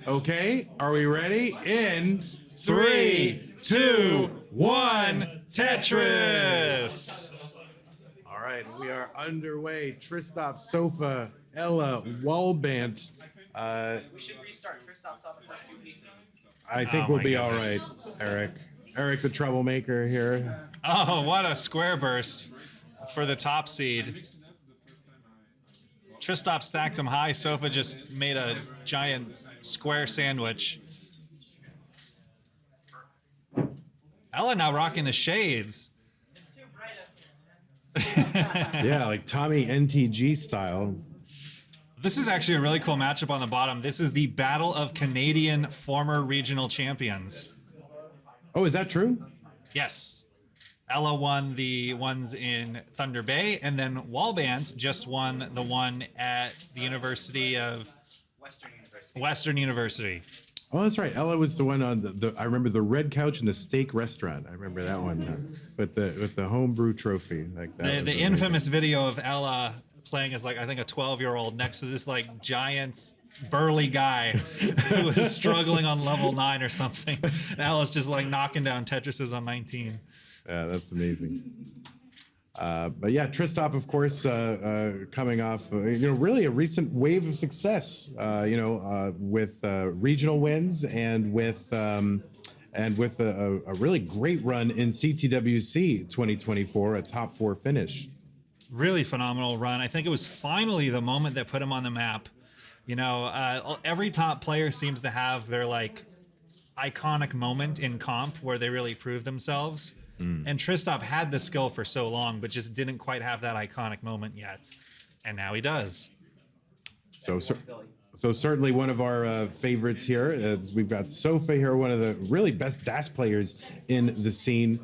Okay, are we ready? In 3, 2, 1, Tetris! All right, we are underway. Tristop, Sofa, Ella, Wallbant. We should restart. Tristop's on the first two pieces. I think we'll be all right, Eric. Eric, the troublemaker here. Oh, what a square burst for the top seed. Tristop stacked him high. Sofa just made a giant square sandwich. Ella now rocking the shades. It's too bright up here. Yeah, like Tommy NTG style. This is actually a really cool matchup on the bottom. This is the Battle of Canadian former regional champions. Oh, is that true? Yes. Ella won the ones in Thunder Bay, and then Wallbant just won the one at the University of Western University. Oh, that's right. Ella was the one on the I remember the red couch in the steak restaurant. I remember that one with the homebrew trophy. Like that. The infamous video of Ella playing as, like, I think a 12-year-old next to this, like, giant burly guy who was struggling on level 9 or something. And Ella's just, like, knocking down Tetrises on 19. Yeah, that's amazing. But yeah, Tristop, of course, coming off, really a recent wave of success, with regional wins and with a really great run in CTWC 2024, a top 4 finish. Really phenomenal run. I think it was finally the moment that put him on the map. Every top player seems to have their, like, iconic moment in comp where they really prove themselves. And Tristop had the skill for so long, but just didn't quite have that iconic moment yet. And now he does. So certainly one of our favorites here is we've got Sofa here, one of the really best DAS players in the scene,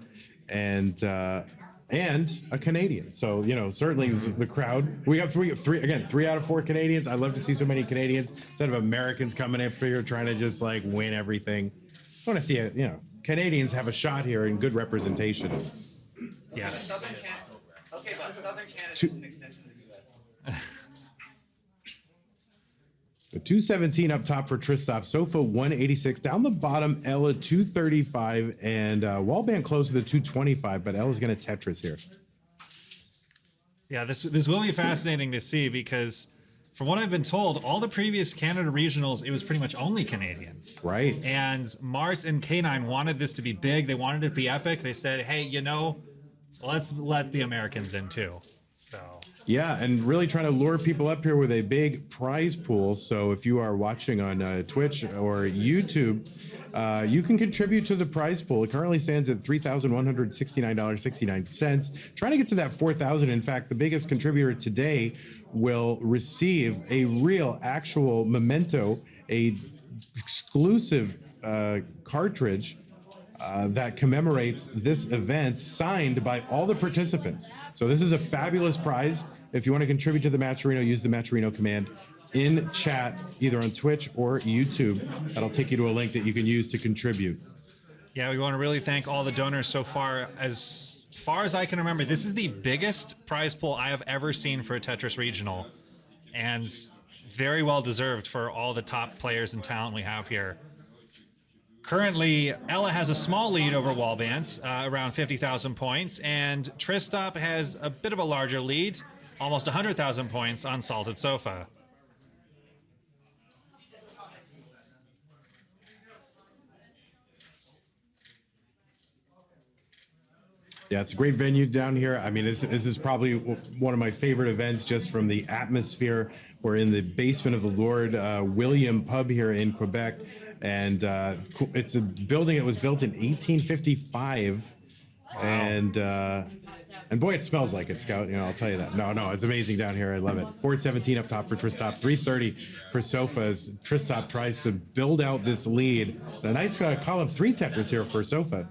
and a Canadian. So, certainly the crowd. We got three out of 4 Canadians. I love to see so many Canadians instead of Americans coming up here trying to just, like, win everything. I want to see Canadians have a shot here in good representation. Yes. Southern Canada. Okay, but Southern Canada is an extension of the U.S. The 217 up top for Tristop, Sofa 186 down the bottom, Ella 235, and Wallbant close to the 225, but Ella's going to Tetris here. Yeah, this will be fascinating to see because, from what I've been told, all the previous Canada regionals, it was pretty much only Canadians. Right. And Marts and K9 wanted this to be big. They wanted it to be epic. They said, hey, let's let the Americans in too. So. Yeah, and really trying to lure people up here with a big prize pool. So if you are watching on Twitch or YouTube, you can contribute to the prize pool. It currently stands at $3,169.69. Trying to get to that $4,000. In fact, the biggest contributor today will receive a real, actual memento, a exclusive cartridge that commemorates this event, signed by all the participants. So this is a fabulous prize. If you want to contribute to the Matcherino, use the Matcherino command in chat, either on Twitch or YouTube. That'll take you to a link that you can use to contribute. Yeah, we want to really thank all the donors so far. As far as I can remember, this is the biggest prize pool I have ever seen for a Tetris regional, and very well deserved for all the top players and talent we have here. Currently, Ella has a small lead over Wallbant, around 50,000 points, and Tristop has a bit of a larger lead, almost 100,000 points on Salted Sofa. Yeah, it's a great venue down here. I mean, this is probably one of my favorite events just from the atmosphere. We're in the basement of the Lord William Pub here in Quebec, and it's a building that was built in 1855. Wow. And boy, it smells like it, Scout. I'll tell you that. No, it's amazing down here. I love it. 417 up top for Tristop, 330 for Sofa as Tristop tries to build out this lead. A nice column 3 Tetris here for Sofa.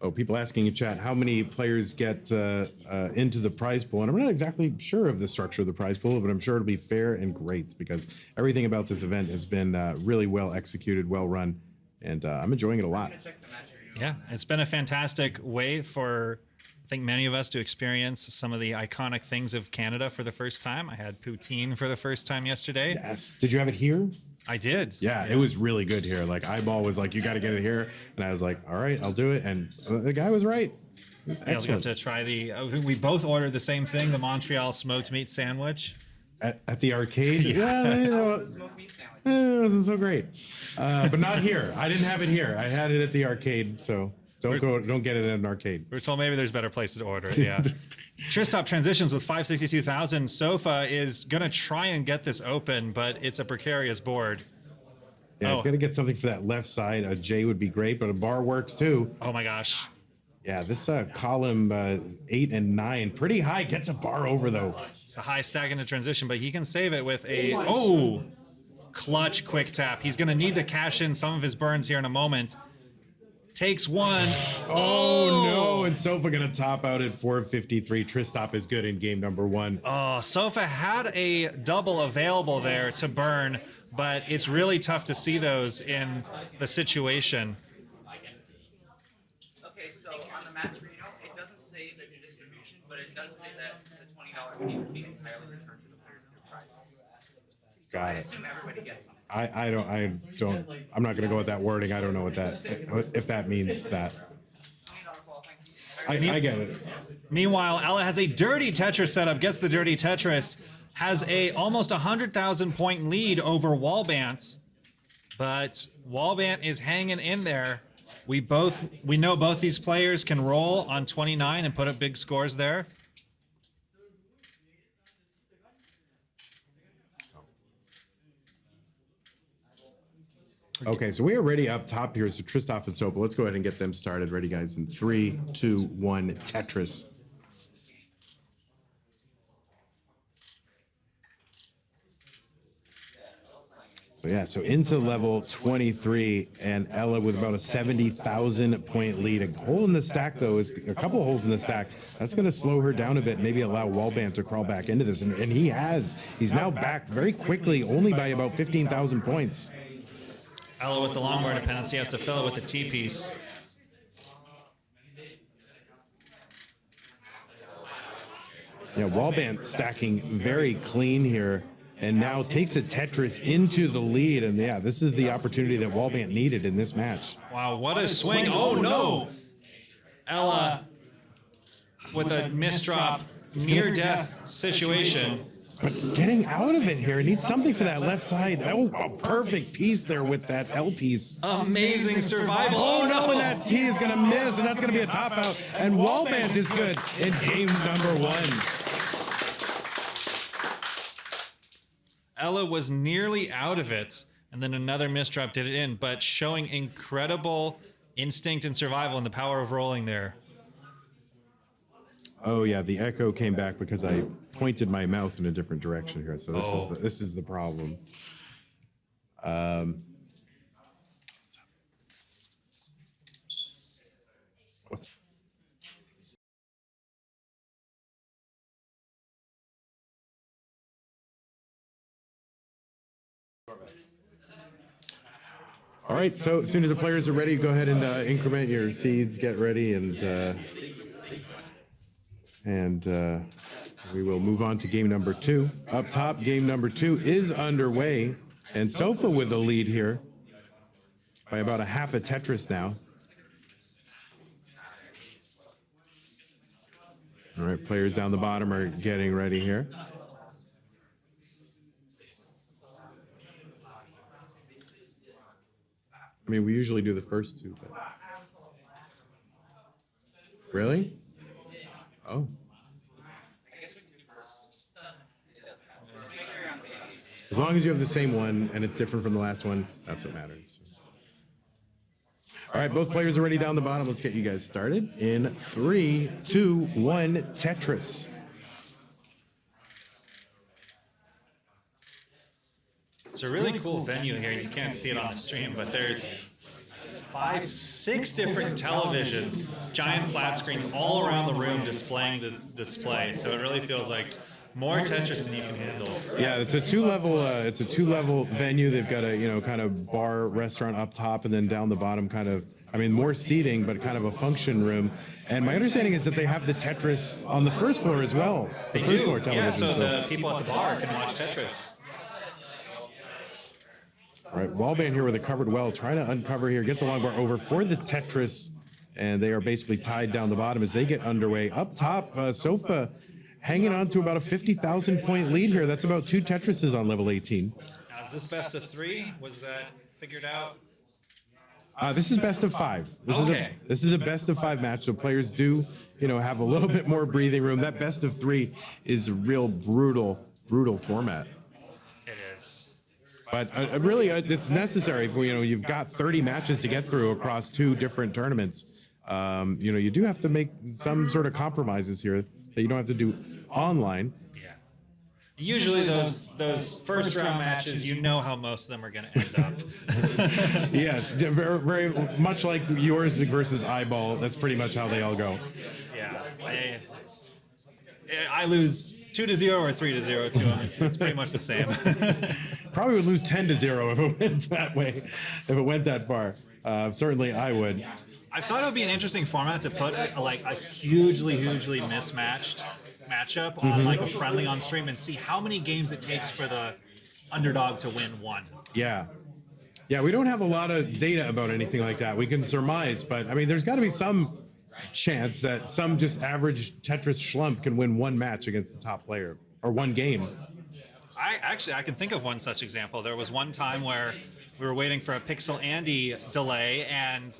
Oh, people asking in chat how many players get into the prize pool. And I'm not exactly sure of the structure of the prize pool, but I'm sure it'll be fair and great because everything about this event has been really well executed, well run, and I'm enjoying it a lot. Yeah, it's been a fantastic way for think many of us to experience some of the iconic things of Canada for the first time. I had poutine for the first time yesterday. Yes. Did you have it here? I did. Yeah, it was really good here. Like Eyeball was like, "You got to get it here," and I was like, "All right, I'll do it." And the guy was right. It was Yeah, we got excellent. to try we both ordered the same thing, the Montreal smoked meat sandwich. At the arcade, yeah, That that was a was, smoked meat sandwich. it wasn't so great. But not here. I didn't have it here. I had it at the arcade. So don't get it at an arcade. We were told maybe there's better places to order it. Yeah. Tristop transitions with 562,000. Sofa is gonna try and get this open, but it's a precarious board. Yeah, it's gonna get something for that left side. A J would be great, but a bar works too. Oh my gosh. Yeah, this column 8 and 9, pretty high. Gets a bar over though. It's a high stack in the transition, but he can save it with a clutch quick tap. He's gonna need to cash in some of his burns here in a moment. Takes one. Oh no! And Sofa gonna top out at 453. Tristop is good in game number 1. Oh, Sofa had a double available there to burn, but it's really tough to see those in the situation. Okay, so on the match Reno, it doesn't say the distribution, but it does say that the $20 can be entirely returned to the players through prizes. So I Got it. assume everybody gets something. I'm not gonna go with that wording. I don't know what if that means that. $20 ball, thank you. I get it. Meanwhile, Ella has a dirty Tetris setup, gets the dirty Tetris, has a almost 100,000 point lead over Wallbant, but Wallbant is hanging in there. We know both these players can roll on 29 and put up big scores there. Okay, so we are ready up top here. So Tristop and Sopa, let's go ahead and get them started. Ready, guys? In 3, 2, 1, Tetris. So yeah, so into level 23, and Ella with about a 70,000 point lead. A hole in the stack though is a couple of holes in the stack. That's going to slow her down a bit. Maybe allow Wallbant to crawl back into this, and he has. He's now back very quickly, only by about 15,000 points. Ella with the longboard dependency has to fill it with a T-piece. Yeah, Wallbant stacking very clean here, and now takes a Tetris into the lead. And yeah, this is the opportunity that Wallbant needed in this match. Wow, what a swing. Oh no! Ella with a misdrop, near-death situation. But getting out of it here, it needs something for that left side. Oh, a perfect piece there with that L piece. Amazing survival. Oh no, and that T is gonna miss, and that's gonna be a top out. And Wallbant is good in game number 1. Ella was nearly out of it, and then another misdrop did it in, but showing incredible instinct and survival and the power of rolling there. Oh yeah, the echo came back because I pointed my mouth in a different direction here. So this is the problem. What's All right, so as soon as the players are ready, go ahead and increment your seeds, get ready, and we will move on to game number 2. Up top, game number 2 is underway, and Sofa with the lead here by about a half a Tetris now. All right, players down the bottom are getting ready here. I mean, we usually do the first 2, but... Really? Oh. As long as you have the same one and it's different from the last one, that's what matters. All right, both players are ready down the bottom. Let's get you guys started in 3, 2, 1, Tetris. It's a really cool venue here. You can't see it on the stream, but there's 5, 6 different televisions, giant flat screens all around the room displaying the display. So it really feels like more Tetris than you can handle. Yeah, it's a two-level venue. They've got a kind of bar restaurant up top, and then down the bottom more seating, but kind of a function room. And my understanding is that they have the Tetris on the first floor as well. The They first do. floor Yeah, television. so the people at the bar can watch Tetris. All right, Wallbant here with a covered well, trying to uncover here, gets a long bar over for the Tetris, and they are basically tied down the bottom as they get underway. Up top, Sofa hanging on to about a 50,000 point lead here. That's about 2 Tetrises on level 18. Now, is this best of 3? Was that figured out? This is best of 5. Okay. This is a best of 5 match, so players do, have a little bit more breathing room. That best of 3 is a real brutal format. It is. But really, it's necessary for, you've got 30 matches to get through across 2 different tournaments. You do have to make some sort of compromises here that you don't have to do online. Yeah. Usually those first round matches, you know how most of them are going to end up. Yes, very, very much like yours versus Eyeball. That's pretty much how they all go. Yeah. I lose 2-0 or 3-0 to them. It's pretty much the same. Probably would lose 10-0 if it went that way, if it went that far. Certainly I would. I thought it would be an interesting format to put a hugely mismatched matchup on like a friendly on stream and see how many games it takes for the underdog to win one. Yeah. Yeah, we don't have a lot of data about anything like that. We can surmise, but I mean, there's got to be some chance that some just average Tetris schlump can win one match against the top player or one game. I can think of one such example. There was one time where we were waiting for a Pixel Andy delay, and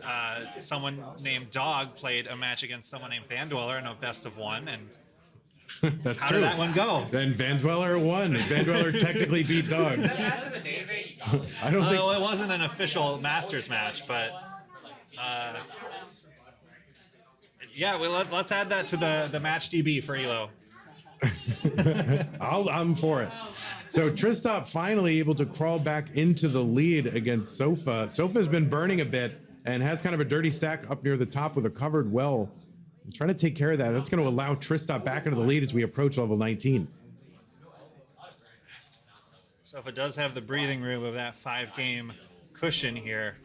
someone named Dog played a match against someone named Vandweller in a best of 1, and That's how true. did that one go? Then Vandweller won. Vandweller technically beat Dog. Match of the database. I don't think. Well, it wasn't an official Masters match, but yeah, well, let's add that to the match DB for Elo. I'm for it. So Tristop finally able to crawl back into the lead against Sofa. Sofa's been burning a bit and has kind of a dirty stack up near the top with a covered well. I'm trying to take care of that. That's going to allow Tristop back into the lead as we approach level 19. So if it does have the breathing room of that 5-game cushion here,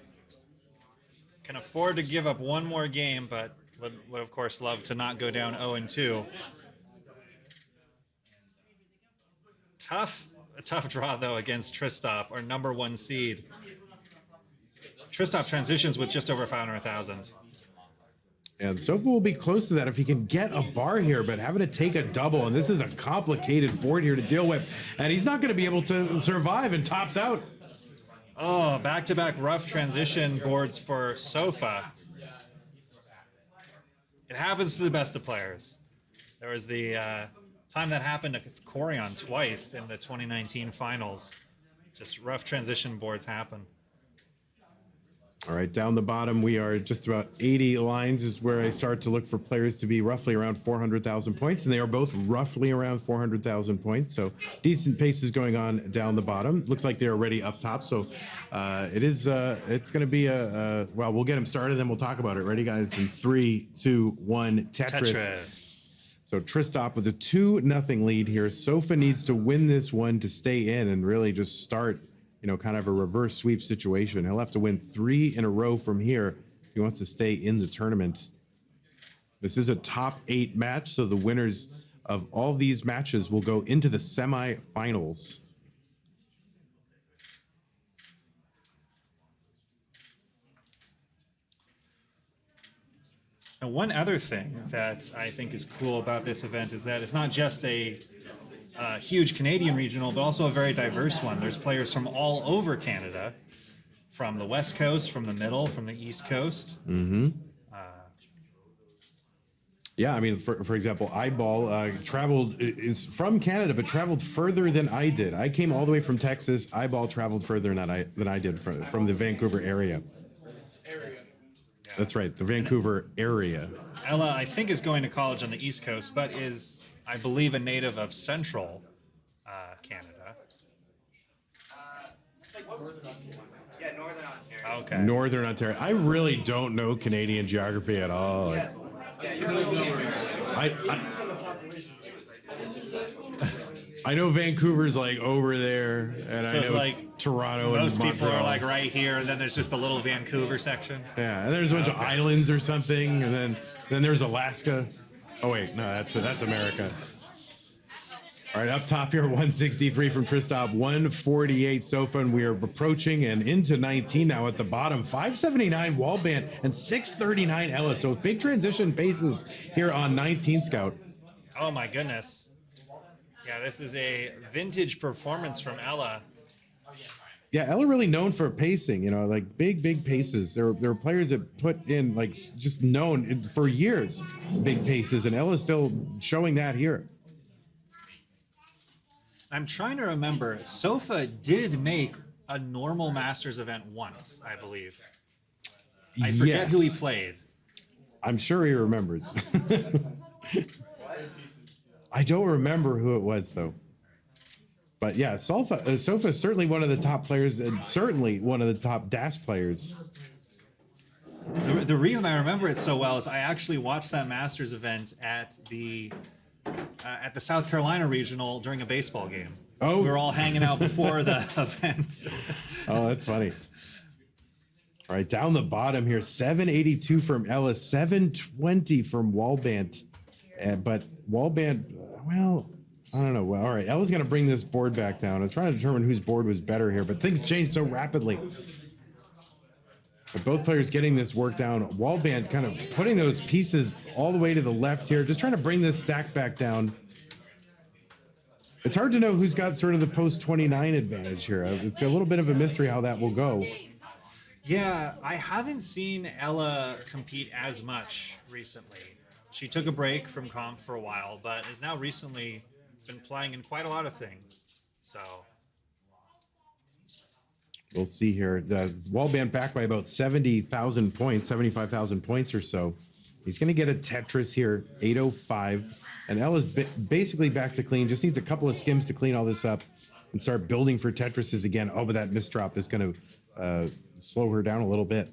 can afford to give up one more game, but would of course love to not go down 0-2. A tough draw though against Tristop, our number 1 seed. Tristop transitions with just over 500,000. And Sofa will be close to that if he can get a bar here, but having to take a double, and this is a complicated board here to deal with, and he's not going to be able to survive and tops out. Oh, back-to-back rough transition boards for Sofa. It happens to the best of players. There was the time that happened to Corion twice in the 2019 finals. Just rough transition boards happen. All right, down the bottom, we are just about 80 lines is where I start to look for players to be roughly around 400,000 points, and they are both roughly around 400,000 points. So decent paces going on down the bottom. Looks like they're already up top. So it's going to be well, we'll get them started, then we'll talk about it. Ready, guys? In 3, 2, 1, Tetris. So Tristop with a 2-0 lead here. Sofa needs to win this one to stay in and really just start, kind of a reverse sweep situation. He'll have to win 3 in a row from here if he wants to stay in the tournament. This is a top 8 match, so the winners of all these matches will go into the semifinals. Now, one other thing that I think is cool about this event is that it's not just a huge Canadian regional, but also a very diverse one. There's players from all over Canada, from the West Coast, from the Middle, from the East Coast. Mm-hmm. Yeah, I mean, for example, Eyeball is from Canada, but traveled further than I did. I came all the way from Texas. Eyeball traveled further than I did from the Vancouver area. That's right, the Vancouver area. Ella, I think, is going to college on the East Coast, but is, I believe, a native of Central Canada. Yeah, Northern Ontario. Okay. Northern Ontario. I really don't know Canadian geography at all. I know Vancouver's like over there, and So I it's know like Toronto and Most people Montreal. are like right here, and then there's just a little Vancouver section. Yeah, and there's a bunch of islands or something, and then Then there's Alaska. Oh wait, no, that's America. All right, up top here, 163 from Tristop, 148 Sofa, and we are approaching and into 19 now at the bottom. 579 Wallbant and 639 Ella. So big transition paces here on 19 Scout. Oh my goodness. Yeah, this is a vintage performance from Ella. Yeah, Ella really known for pacing, you know, like big paces. There are players that put in like just known for years big paces, and Ella's still showing that here. I'm trying to remember, Sofa did make a normal Masters event once, I believe. I forget who he played. I'm sure he remembers. I don't remember who it was, though. But yeah, Sofa is certainly one of the top players, and certainly one of the top DAS players. The reason I remember it so well is I actually watched that Masters event at the South Carolina Regional during a baseball game. Oh. We were all hanging out before the event. Oh, that's funny. All right, down the bottom here, 782 from Ella, 720 from Wallbant. But Wallbant, well, I don't know. Well, all right, Ella's going to bring this board back down. I was trying to determine whose board was better here, but things change so rapidly. But both players getting this work down. Wallbant kind of putting those pieces all the way to the left here, just trying to bring this stack back down. It's hard to know who's got sort of the post-29 advantage here. It's a little bit of a mystery how that will go. Yeah, I haven't seen Ella compete as much recently. She took a break from comp for a while, but has now recently been playing in quite a lot of things. So we'll see here. The Wallbant back by about 70,000 points, 75,000 points or so. He's going to get a Tetris here, 805. And Ella's basically back to clean. Just needs a couple of skims to clean all this up and start building for Tetrises again. Oh, but that misdrop is going to slow her down a little bit.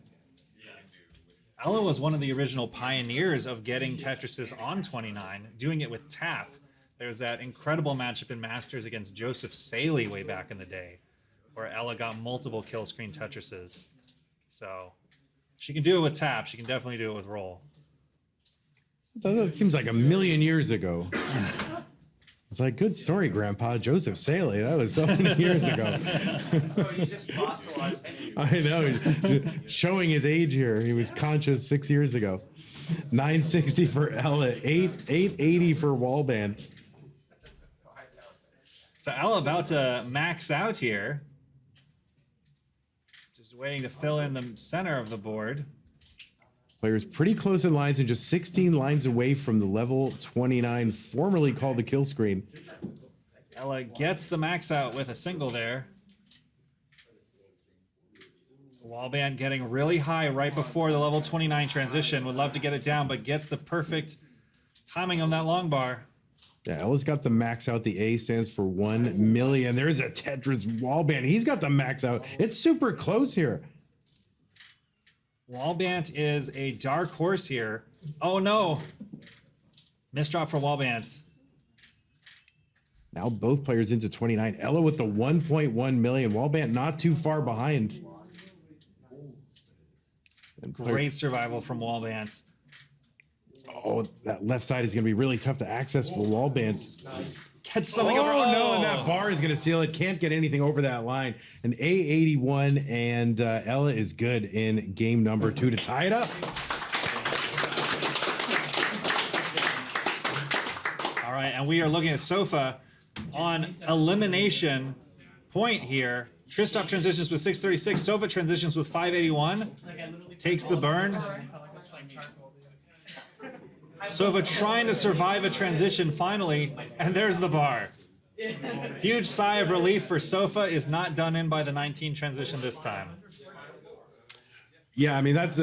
Ella was one of the original pioneers of getting Tetrises on 29, doing it with tap. There's that incredible matchup in Masters against Joseph Saley way back in the day, where Ella got multiple kill screen Tetrises. So she can do it with tap. She can definitely do it with roll. That seems like a million years ago. It's like, good story, Grandpa. Joseph Saley. That was so many years ago. Oh, you just fossilized me. I know. He's showing his age here. He was conscious 6 years ago. 960 for Ella. 880 for Wallbant. So Ella about to max out here. Just waiting to fill in the center of the board. Players pretty close in lines and just 16 lines away from the level 29, formerly called the kill screen. Ella gets the max out with a single there. Wallbant getting really high right before the level 29 transition. Would love to get it down, but gets the perfect timing on that long bar. Yeah, Ella's got the max out. The A stands for 1 million. There's a Tetris Wallbant. He's got the max out. It's super close here. Wallbant is a dark horse here. Oh no. Misdrop for Wallbant. Now both players into 29. Ella with the 1.1 million. Wallbant not too far behind. Great survival from Wallbant. Oh, that left side is going to be really tough to access for Wallbant. Gets something over. No, and that bar is going to seal it. Can't get anything over that line. An A81, and Ella is good in game number 2 to tie it up. All right, and we are looking at Sofa on elimination point here. Tristop transitions with 636. Sofa transitions with 581. Takes the burn. Sofa trying to survive a transition finally, and there's the bar. Huge sigh of relief for Sofa, is not done in by the 19 transition this time. Yeah, I mean, that's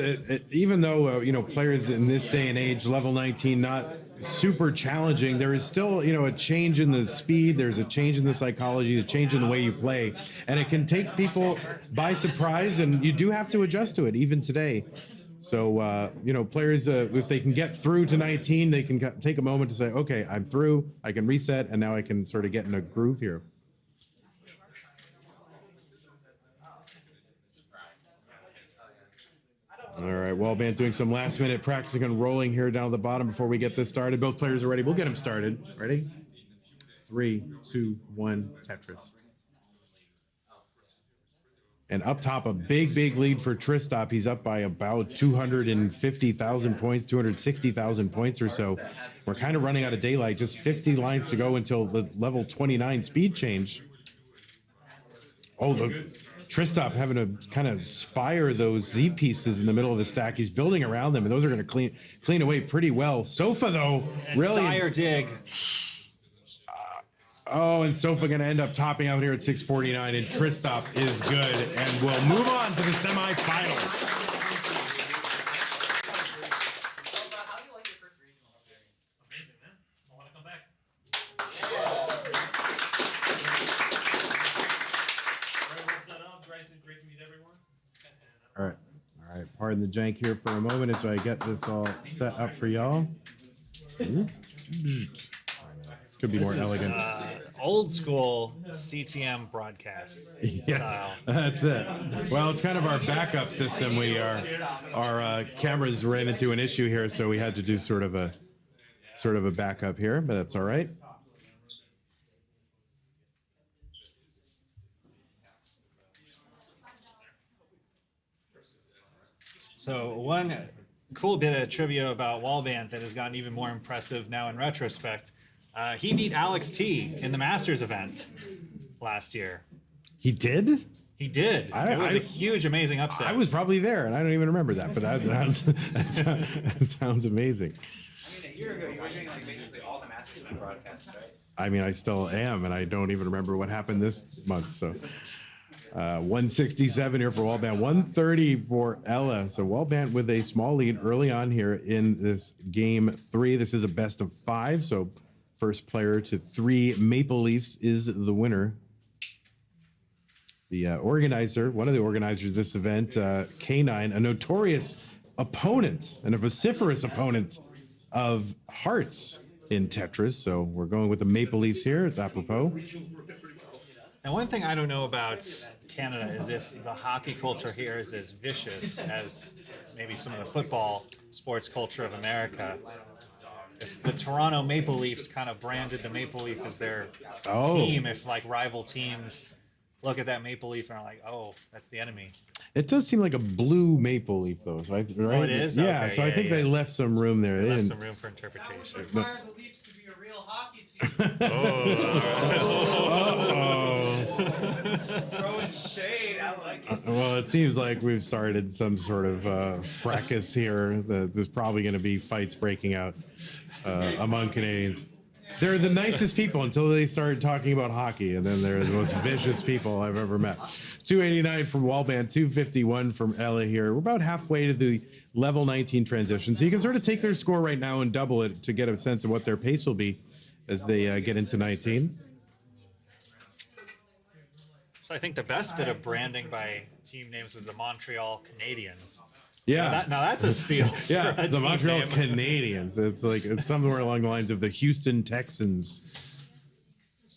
even though, players in this day and age, level 19, not super challenging, there is still, a change in the speed. There's a change in the psychology, a change in the way you play. And it can take people by surprise, and you do have to adjust to it, even today. So, players, if they can get through to 19, they can take a moment to say, okay, I'm through, I can reset, and now I can sort of get in a groove here. All right, Wallbant doing some last minute practicing and rolling here down at the bottom before we get this started. Both players are ready. We'll get them started. Ready? 3, 2, 1, Tetris. And up top, a big lead for Tristop. He's up by about 250,000 points, 260,000 points or so. We're kind of running out of daylight. Just 50 lines to go until the level 29 speed change. Oh, Tristop having to kind of spire those Z pieces in the middle of the stack. He's building around them, and those are going to clean away pretty well. Sofa, though, really... Dire dig. Oh, and Sofa going to end up topping out here at 649, and Tristop is good, and we'll move on to the semifinals. How do you like your first regional experience? Amazing, man. I want to come back. Very well set up. Great to meet everyone. All right. Pardon the jank here for a moment as I get this all set up for y'all. Could be more elegant. Old school CTM broadcast style. That's it. Well, it's kind of our backup system. Our cameras ran into an issue here, so we had to do sort of a backup here, but that's all right. So one cool bit of trivia about Wallbant that has gotten even more impressive now in retrospect. He beat Alex T in the Masters event last year. He did? He did. It was a huge, amazing upset. I was probably there, and I don't even remember that, but that sounds amazing. I mean, a year ago, you were doing like basically all the Masters broadcasts, right? I mean, I still am, and I don't even remember what happened this month, so... 167 here for Wallbant, 130 for Ella. So Wallbant with a small lead early on here in this game 3. This is a best of 5, so first player to 3 Maple Leafs is the winner. The organizer, one of the organizers of this event, K9, a notorious opponent and a vociferous opponent of Hearts in Tetris. So we're going with the Maple Leafs here. It's apropos. Now, one thing I don't know about Canada is if the hockey culture here is as vicious as maybe some of the football sports culture of America. If the Toronto Maple Leafs kind of branded the Maple Leaf as their team, if like rival teams look at that Maple Leaf and are like, oh, that's the enemy. It does seem like a blue Maple Leaf, though. So right? Oh, it is? Yeah, okay, so I think they left some room there. They left some room for interpretation. Require the Leafs to be a real hockey team. Throwing shade, I like it. Well, it seems like we've started some sort of fracas here. There's probably going to be fights breaking out among Canadians. They're the nicest people until they start talking about hockey, and then they're the most vicious people I've ever met. 289 from Wallbant, 251 from Ella here. We're about halfway to the level 19 transition, so you can sort of take their score right now and double it to get a sense of what their pace will be as they get into 19. So I think the best bit of branding by team names is the Montreal Canadiens. Yeah. Now that's a steal. Yeah, for a the team Montreal name. Canadiens. It's somewhere along the lines of the Houston Texans.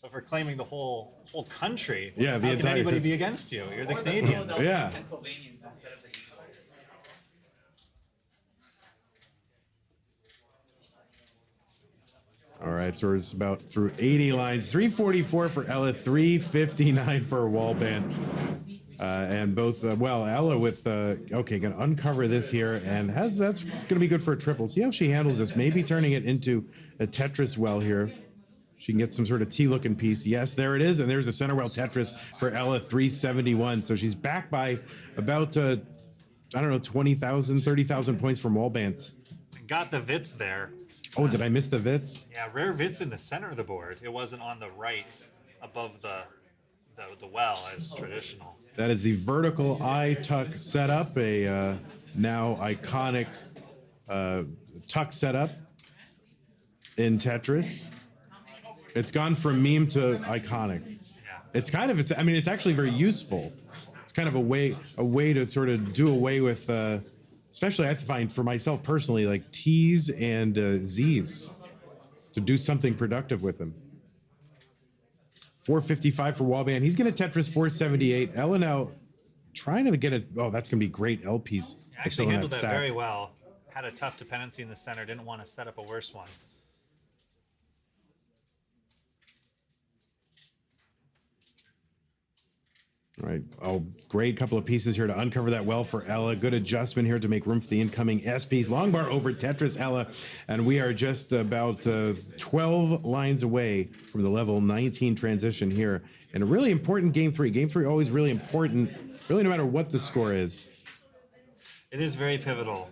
So for claiming the whole country, Yeah, how the can entire anybody country. be against you? You're the Or Canadians. the Yeah. Pennsylvanians instead of the Eagles. All right, so it's about through 80 lines. 344 for Ella, 359 for Wallbant. And both, Ella with, okay, going to uncover this here, and that's going to be good for a triple. See how she handles this, maybe turning it into a Tetris well here. She can get some sort of T-looking piece. Yes, there it is, and there's a center well Tetris for Ella, 371. So she's back by about, 20,000, 30,000 points from Wallbant. Got the Vits there. Oh, did I miss the Vits? Yeah, rare Vits in the center of the board. It wasn't on the right above the well as traditional. That is the vertical eye tuck setup, a now iconic tuck setup in Tetris. It's gone from meme to iconic. Yeah. It's actually very useful. It's kind of a way to sort of do away with, especially I find for myself personally, like T's and Z's, to do something productive with them. 455 for Wallbant. He's going to Tetris 478. Ella now trying to get it. Oh, that's going to be great L piece. Actually handled that very well. Had a tough dependency in the center. Didn't want to set up a worse one. All right. Oh, great couple of pieces here to uncover that well for Ella. Good adjustment here to make room for the incoming S piece. Long bar over Tetris Ella. And we are just about 12 lines away from the level 19 transition here. And a really important game three. Game three always really important, really no matter what the score is. It is very pivotal.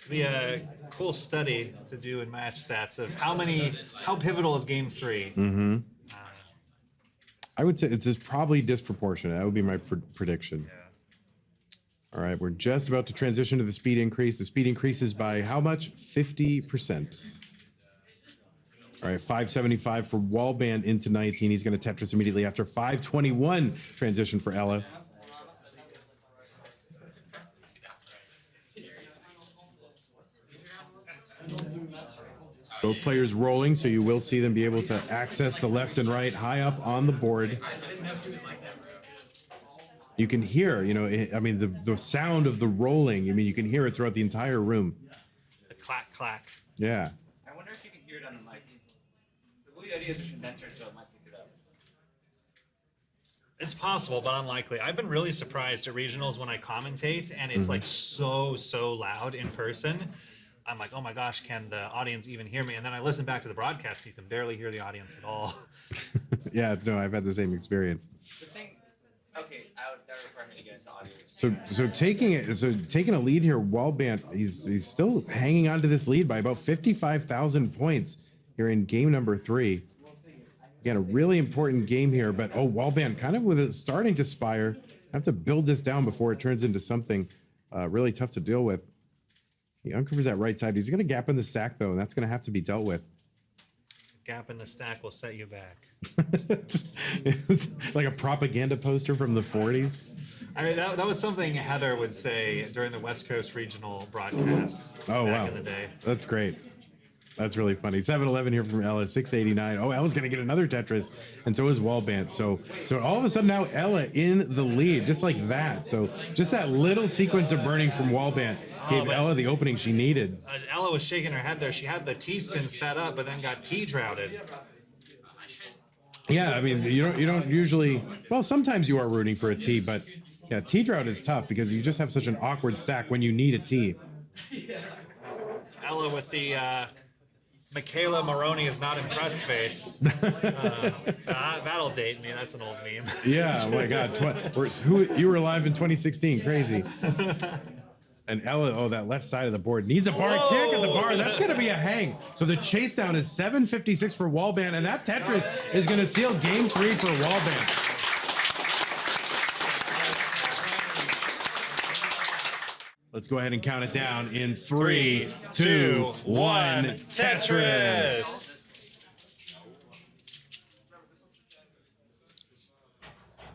It'd be a cool study to do in match stats of how pivotal is game three. Mm-hmm. I would say it's probably disproportionate. That would be my prediction. Yeah. All right, we're just about to transition to the speed increase. The speed increases by how much? 50%. All right, 575 for Wallbant into 19. He's going to Tetris immediately after 521 transition for Ella. Both players rolling, so you will see them be able to access the left and right high up on the board. You can hear, I mean, the sound of the rolling. I mean, you can hear it throughout the entire room. The clack, clack. Yeah. I wonder if you can hear it on the mic. The Blue Yeti is a condenser, so it might pick it up. It's possible, but unlikely. I've been really surprised at regionals when I commentate, and it's like so loud in person. I'm like, oh my gosh, can the audience even hear me? And then I listen back to the broadcast, you can barely hear the audience at all. Yeah, no, I've had the same experience. The thing, okay, that would require me to get into audio. So taking a lead here, Wallbant, he's still hanging on to this lead by about 55,000 points here in game number 3. Again, a really important game here, but Wallbant kind of with it starting to spire. I have to build this down before it turns into something really tough to deal with. He uncovers that right side. He's going to gap in the stack, though, and that's going to have to be dealt with. Gap in the stack will set you back. It's like a propaganda poster from the 40s. I mean, that was something Heather would say during the West Coast regional broadcasts back in the day. That's great. That's really funny. 7-11 here from Ella, 689. Oh, Ella's going to get another Tetris, and so is Wallbant. So all of a sudden now Ella in the lead, just like that. So just that little sequence of burning from Wallbant gave Ella the opening she needed. Ella was shaking her head there. She had the T-spin set up, but then got T-droughted. Yeah, I mean, you don't usually... Well, sometimes you are rooting for a T, but yeah, T-drought is tough because you just have such an awkward stack when you need a T. Ella with the... Michaela Maroney is not impressed face. That'll date me. That's an old meme. Yeah, oh my God. You were alive in 2016. Crazy. And Ella, that left side of the board needs a bar kick at the bar. That's going to be a hang. So the chase down is 756 for Wallbant, and that Tetris is going to seal game 3 for Wallbant. Let's go ahead and count it down in 3, 2, 1. Tetris.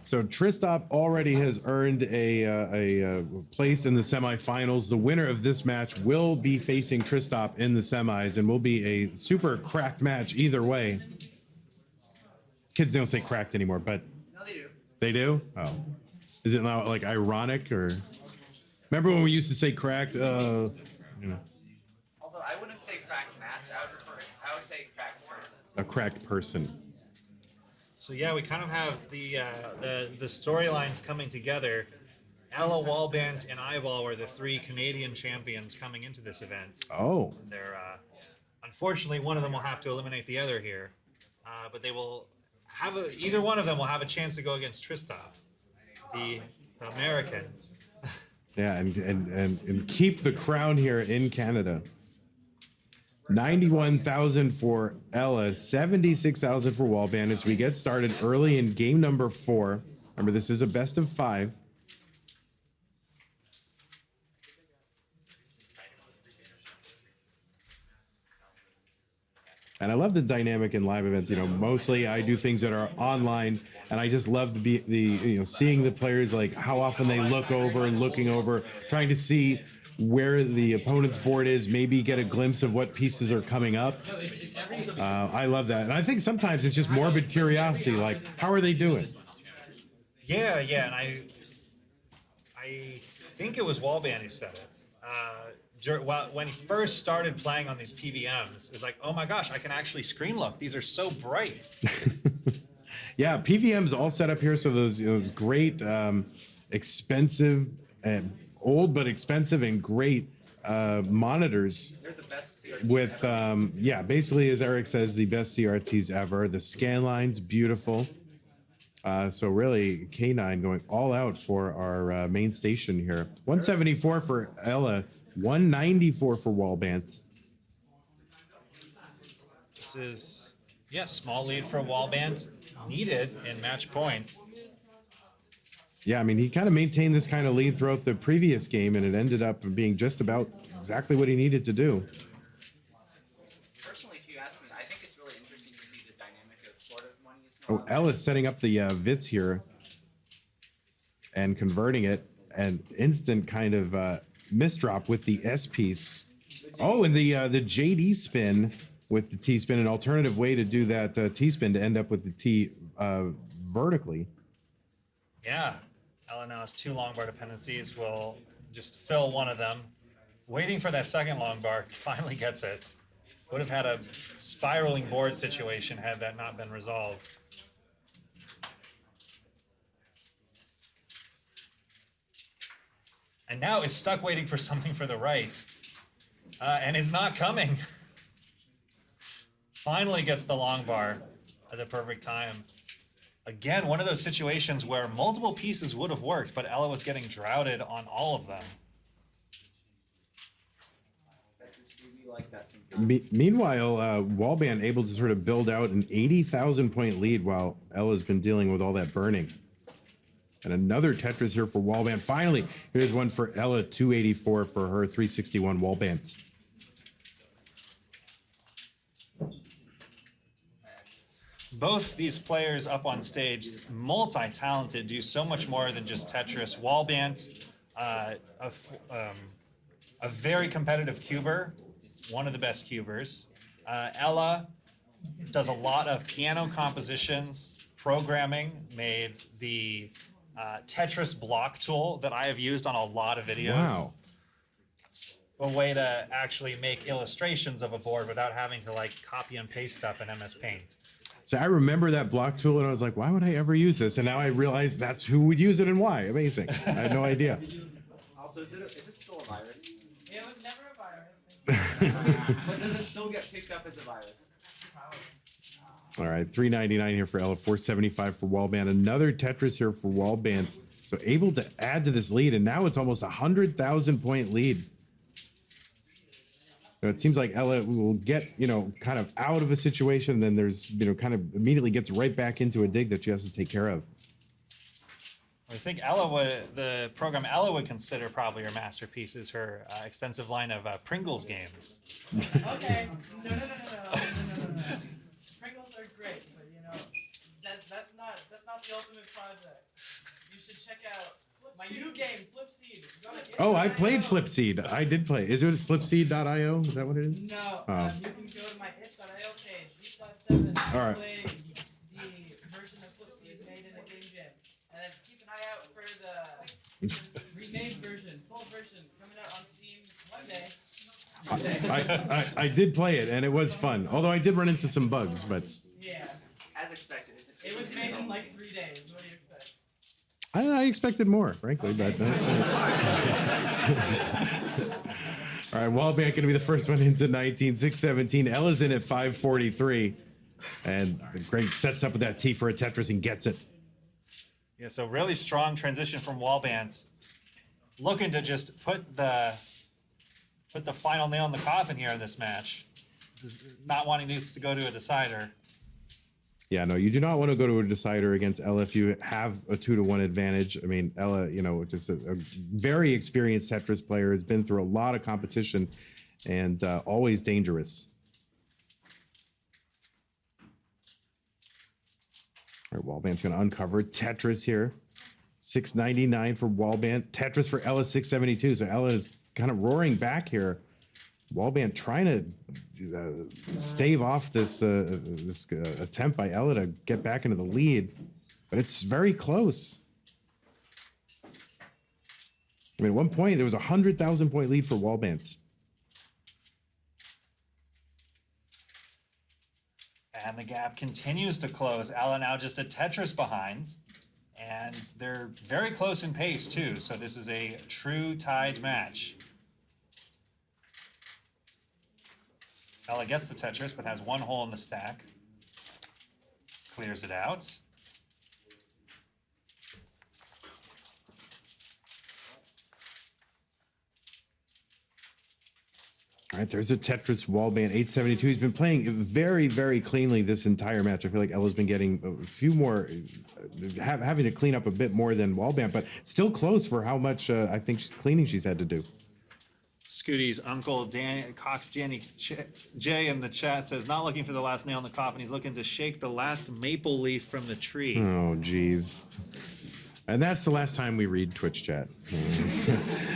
So Tristop already has earned a place in the semifinals. The winner of this match will be facing Tristop in the semis, and will be a super cracked match either way. Kids don't say cracked anymore, but No, they do. they do. Oh, is it now like ironic or? Remember when we used to say cracked? Also, I wouldn't say cracked match. I would say cracked person. A cracked person. So yeah, we kind of have the storylines coming together. Ella, Wallbant, and Eyeball were the 3 Canadian champions coming into this event. Oh. They're unfortunately one of them will have to eliminate the other here, but they will have either one of them will have a chance to go against Tristop, the American. Yeah, and keep the crown here in Canada. 91,000 for Ella, 76,000 for Wallbant as we get started early in game number 4. Remember, this is a best of 5. And I love the dynamic in live events. Mostly I do things that are online, and I just love seeing the players, like how often they look over and looking over, trying to see where the opponent's board is, maybe get a glimpse of what pieces are coming up. I love that. And I think sometimes it's just morbid curiosity, like, how are they doing? Yeah, and I think it was Wallbant who said it. When he first started playing on these PVMs, it was like, oh my gosh, I can actually screen look. These are so bright. Yeah, PVM's all set up here, so those great, expensive, old but expensive and great monitors They're the best CRTs with, ever. yeah, basically, as Eric says, the best CRTs ever. The scan line's beautiful. So really, K9 going all out for our main station here. 174 for Ella, 194 for Wallbant. This is, yeah, small lead for Wallbant, needed in match point. Yeah, I mean, he kind of maintained this kind of lead throughout the previous game, and it ended up being just about exactly what he needed to do. Personally, if you ask me, I think it's really interesting to see the dynamic of sort of money is Oh, Ella's setting up the Vits here and converting it, and instant kind of misdrop with the S piece. Oh, and the JD spin with the T spin, an alternative way to do that T spin to end up with the T vertically. Yeah, Ella now has 2 long bar dependencies. Will just fill one of them. Waiting for that second long bar, finally gets it. Would have had a spiraling board situation had that not been resolved. And now is stuck waiting for something for the right. And is not coming. Finally gets the long bar at the perfect time. Again, one of those situations where multiple pieces would have worked, but Ella was getting droughted on all of them. We like that sometimes. Meanwhile, Wallband able to sort of build out an 80,000 point lead while Ella's been dealing with all that burning. And another Tetris here for Wallband. Finally, here's one for Ella, 284 for her 361 Wallband. Both these players up on stage, multi-talented, do so much more than just Tetris. Wallbant, a very competitive cuber, one of the best cubers. Ella does a lot of piano compositions, programming, made the Tetris block tool that I have used on a lot of videos. Wow. It's a way to actually make illustrations of a board without having to like copy and paste stuff in MS Paint. So I remember that block tool, and I was like, why would I ever use this? And now I realize that's who would use it and why. Amazing. I had no idea. Also, is it still a virus? It was never a virus. But does it still get picked up as a virus? All right, 399 here for Ella, 475 for Wallband. Another Tetris here for Wallband. So able to add to this lead, and now it's almost 100,000 point lead. So it seems like Ella will get, kind of out of a situation, and then there's, kind of immediately gets right back into a dig that she has to take care of. I think the program Ella would consider probably her masterpiece is her extensive line of Pringles games. Okay. No. Pringles are great, but that's not the ultimate project. You should check out my new game, Flipseed. Oh, I played Flipseed. I did play. Is it flipseed.io? Is that what it is? No, Oh. you can go to my itch.io page, itch.7. All right. Play the version of Flipseed made in a game jam, and then keep an eye out for the remade version, full version, coming out on Steam one day. I did play it, and it was fun. Although I did run into some bugs, but Yeah, As expected. it was made in like 3 days. What do you expect? I expected more, frankly. But all right, Wallbant going to be the first one into 19, 617. Ella's in at 543, and Greg sets up with that T for a Tetris and gets it. Yeah, so really strong transition from Wallbant. Looking to just put the final nail in the coffin here in this match. Just not wanting this to go to a decider. Yeah, no, you do not want to go to a decider against Ella if you have a 2-1 advantage. I mean, Ella, just a very experienced Tetris player, has been through a lot of competition, and always dangerous. All right, Wallbant's going to uncover Tetris here. 699 for Wallbant. Tetris for Ella, 672. So Ella is kind of roaring back here. Wallbant trying to stave off this attempt by Ella to get back into the lead, but it's very close. I mean, at one point there was a 100,000 point lead for Wallbant. And the gap continues to close. Ella now just a Tetris behind. And they're very close in pace, too. So this is a true tied match. Ella gets the Tetris, but has one hole in the stack. Clears it out. All right, there's a Tetris Wallbant 872. He's been playing very, very cleanly this entire match. I feel like Ella's been getting a few more, having to clean up a bit more than Wallbant, but still close for how much I think cleaning she's had to do. Scooty's uncle Cox J in the chat says, not looking for the last nail in the coffin. He's looking to shake the last maple leaf from the tree. Oh, geez. And that's the last time we read Twitch chat.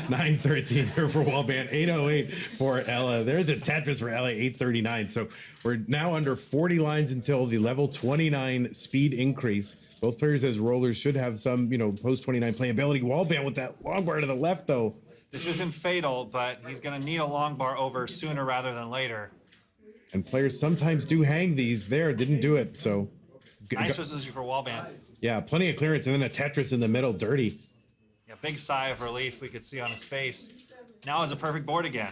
913 here for Wallbant, 808 for Ella. There's a Tetris for Ella, 839. So we're now under 40 lines until the level 29 speed increase. Both players as rollers should have some, post 29 playability. Wallbant with that long bar to the left, though. This isn't fatal, but he's going to need a long bar over sooner rather than later. And players sometimes do hang these there. Didn't do it, so. Nice resolution for Wallbant. Yeah, plenty of clearance, and then a Tetris in the middle, dirty. Yeah, big sigh of relief we could see on his face. Now is a perfect board again.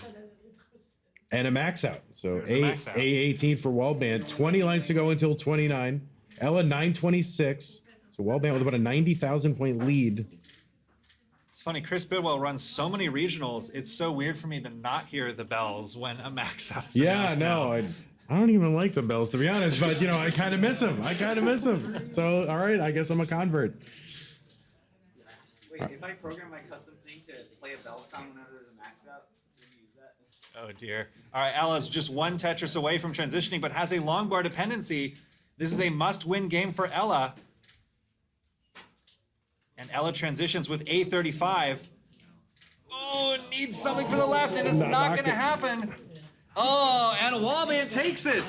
And a max out. So There's the max out. A18 for Wallbant. 20 lines to go until 29. Ella 926. So Wallbant with about a 90,000 point lead. It's funny, Chris Bidwell runs so many regionals. It's so weird for me to not hear the bells when a max out is announced now. I don't even like the bells, to be honest, but I kind of miss them. So, all right, I guess I'm a convert. Wait, if I program my custom thing to play a bell sound whenever there's a max out, can you use that? Oh dear. All right, Ella's just one Tetris away from transitioning, but has a long bar dependency. This is a must-win game for Ella. And Ella transitions with A35. Oh, needs something for the left, and it's not going to happen. Oh, and Wallbant takes it.